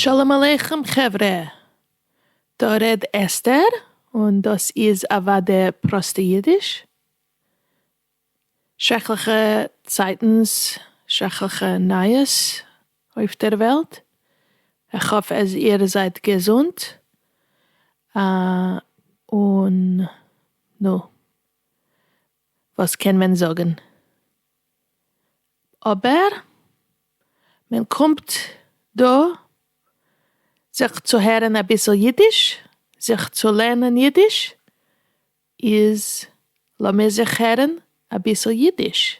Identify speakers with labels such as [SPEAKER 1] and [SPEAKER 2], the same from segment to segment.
[SPEAKER 1] Shalom Aleichem, Chevre. Da red Esther und das ist Avade Proste Yiddish. Schreckliche Zeitens, schreckliche Neues auf der Welt. Ich hoffe, ihr seid gesund. Und was kann man sagen? Aber man kommt da, sich zu hören ein bisschen Yiddish, sich zu lernen Yiddish, ist, lass mir sich hören ein bisschen Yiddish.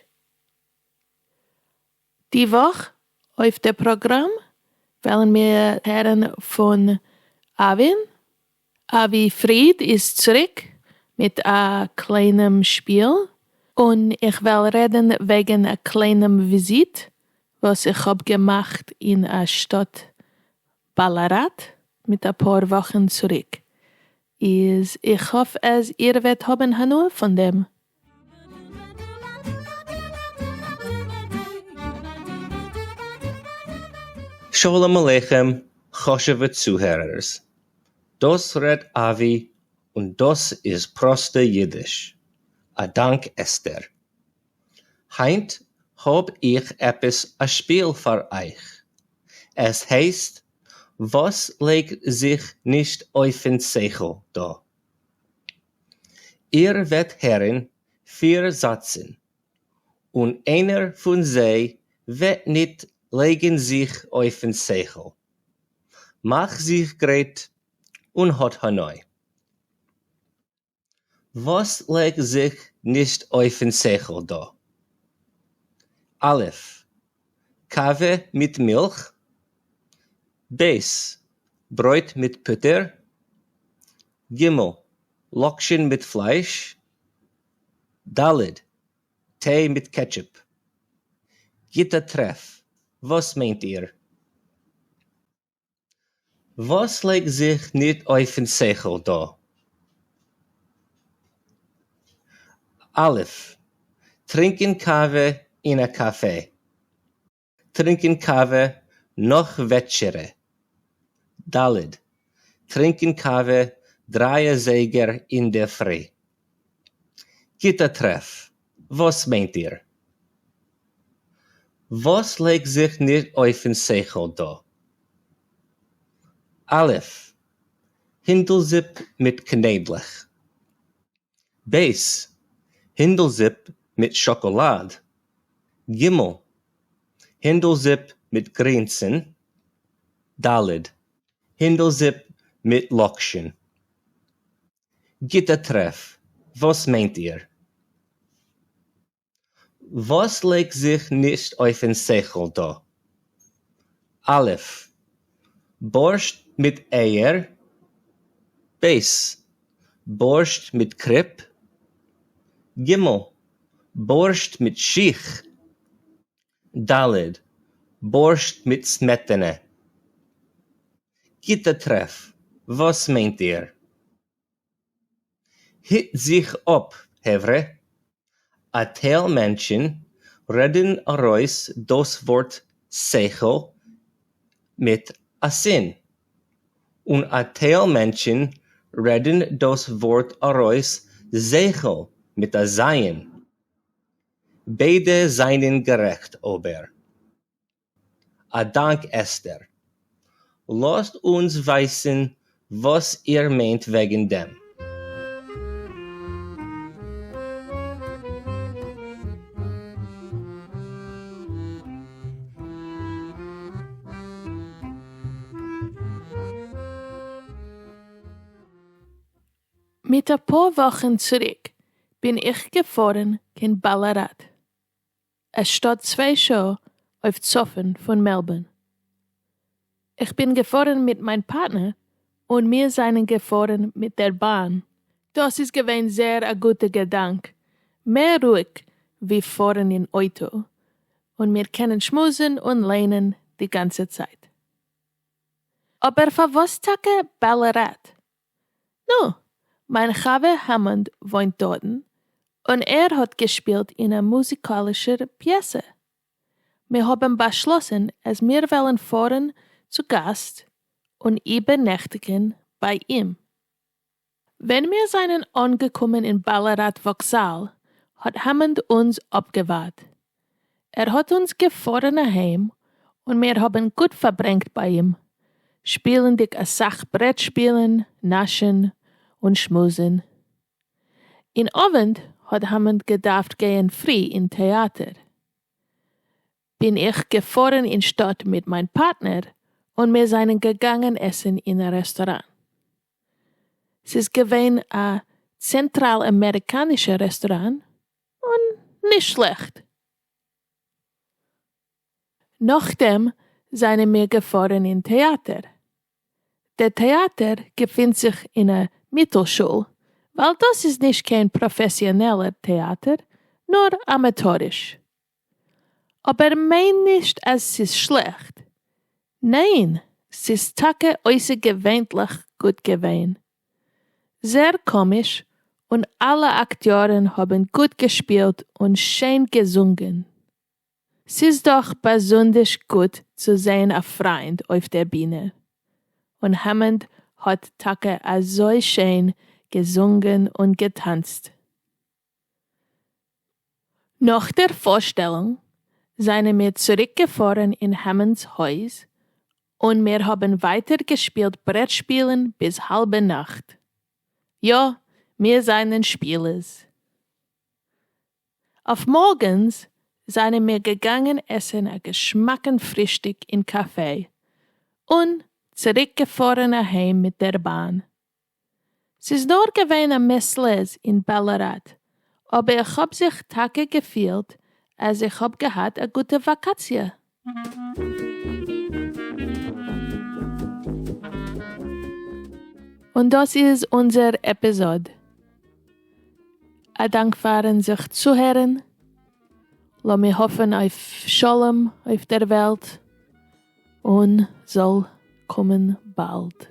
[SPEAKER 1] Die Woche auf dem Programm wollen wir hören von Avi. Avi Fried ist zurück mit einem kleinen Spiel und ich will reden wegen einem kleinen Vis, was ich habe gemacht in der Stadt Ballarat mit ein paar Wochen zurück. Ich hoffe, ihr werdet haben Hanua von dem.
[SPEAKER 2] Shalom Aleichem, Chosheve Zuhörers. Das red Avi und das ist Proste Yiddish. A Dank Esther. Heint hab ich etwas a Spiel für euch. Es heißt, was legt sich nicht auf den Seykhl da? Ihr werdet hören 4 Sätze und einer von sie wird nicht legen sich auf den Seykhl. Mach sich grad und hat Hanoi. Was legt sich nicht auf den Seykhl da? Aleph, Kaffee mit Milch. Beis, Brot mit Butter. Gimel, Lokschen mit Fleisch. Daled, Tee mit Ketchup. Gitter Treff, was meint ihr? Was legt sich nicht auf den Seykhl da? Aleph, trinken Kaffee in a Café. Trinken Kaffee noch Wetschere. Daled, trinken Kaffee 3 Säger in der Früh. Gittertreff, was meint ihr? Was legt sich nicht auf den Seykhl da? Aleph, Hindelsipp mit Knädlich. Beis, Hindelsipp mit Schokolade. Gimel, Hindelsipp mit Grenzen. Daled, Hindelsipp mit Lokschen. Gittertreff, was meint ihr? Was legt sich nicht auf den Seykhl da? Aleph, Borscht mit Eier. Beis, Borscht mit Kripp. Gimel, Borscht mit Schich. Daled, Borscht mit Smetana. Gittertreff, was meint ihr? Hit sich op, Hevre. A Teil Menschen reden arois das Wort Seykhl mit a Sinn. Und a Teil Menschen reden das Wort arois Seykhl mit a Sein. Beide seien gerecht, Ober. A Dank Esther. Lasst uns wissen, was ihr meint wegen dem.
[SPEAKER 1] Mit ein paar Wochen zurück bin ich gefahren in Ballarat. Es steht 2 Shows auf Zoffen von Melbourne. Ich bin gefahren mit meinem Partner und wir seien gefahren mit der Bahn. Das ist gewesen sehr ein guter Gedanke. Mehr ruhig wie fahren in Auto. Und wir können schmusen und lehnen die ganze Zeit. Aber für was tage Ballarat? Nu, mein Chave Hammond wohnt dort und hat gespielt in einer musikalischen Pjese. Wir haben beschlossen, als wir wollen fahren zu Gast und übernächtigen bei ihm. Wenn wir seien angekommen in Ballarat Vauxhall, hat Hammond uns abgewartet. Hat uns gefahren heim und wir haben gut verbringt bei ihm, spielen dich a Sach Brettspielen, naschen und schmusen. In Abend hat Hammond gedacht gehen früh in Theater. Bin ich gefahren in Stadt mit meinem Partner und wir seien gegangen essen in ein Restaurant. Es ist gewesen ein zentralamerikanischer Restaurant und nicht schlecht. Nachdem seien wir gefahren in Theater. Der Theater befindet sich in einer Mittelschule, weil das ist nicht kein professioneller Theater, nur amateurisch. Aber mein nicht, es ist schlecht. Nein, es ist Tage außergewöhnlich gut gewesen. Sehr komisch und alle Akteure haben gut gespielt und schön gesungen. Es ist doch besonders gut zu sehen, ein Freund auf der Bühne. Und Hammond hat Tage so schön gesungen und getanzt. Nach der Vorstellung seien wir zurückgefahren in Hammonds Haus und wir haben weitergespielt Brettspielen bis halbe Nacht. Ja, wir seien Spielers. Auf morgens seien wir gegangen essen ein geschmacken Frühstück im Café und zurückgefahren heim mit der Bahn. Es ist nur gewesen ein Messles in Ballarat, aber ich hab sich Tage gefühlt, als ich hab gehabt eine gute Vakatie. Und das ist unsere Episode. Dank waren sich zuhören. Lass mich hoffen auf Shalom auf der Welt und soll kommen bald.